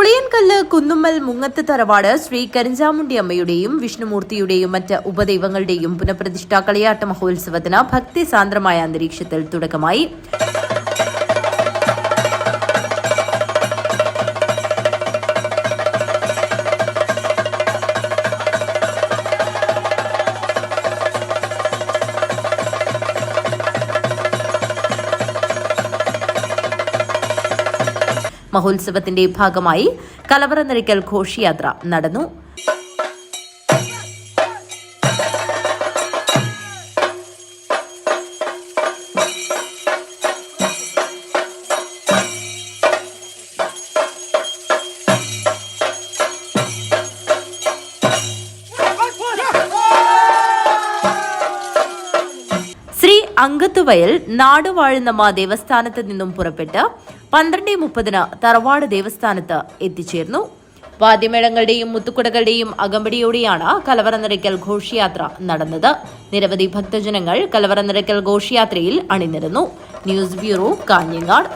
പുളിയൻകല്ല് കുന്നുമ്മൽ മുങ്ങത്ത് തറവാട് ശ്രീ കരിഞ്ചാമുണ്ടി അമ്മയുടെയും വിഷ്ണുമൂർത്തിയുടെയും മറ്റ് ഉപദൈവങ്ങളുടെയും പുനഃപ്രതിഷ്ഠാ കളിയാട്ട മഹോത്സവത്തിന് ഭക്തിസാന്ദ്രമായ അന്തരീക്ഷത്തിൽ തുടക്കമായി. മഹോത്സവത്തിന്റെ ഭാഗമായി കലവറ നിറയ്ക്കൽ ഘോഷയാത്ര നടന്നു. ശ്രീ അങ്കത്തുവയൽ നാടുവാഴുന്നമ്മ ദേവസ്ഥാനത്ത് നിന്നും പുറപ്പെട്ട് 12:30 തറവാട് ദേവസ്ഥാനത്ത് എത്തിച്ചേർന്നു. വാദ്യമേളങ്ങളുടെയും മുത്തുകുടകളുടെയും അകമ്പടിയോടെയാണ് കലവറ നിറയ്ക്കൽ ഘോഷയാത്ര നടന്നത്. നിരവധി ഭക്തജനങ്ങൾ കലവറ നിറയ്ക്കൽ ഘോഷയാത്രയിൽ അണിനിരന്നു. News bureau, Kanhangad.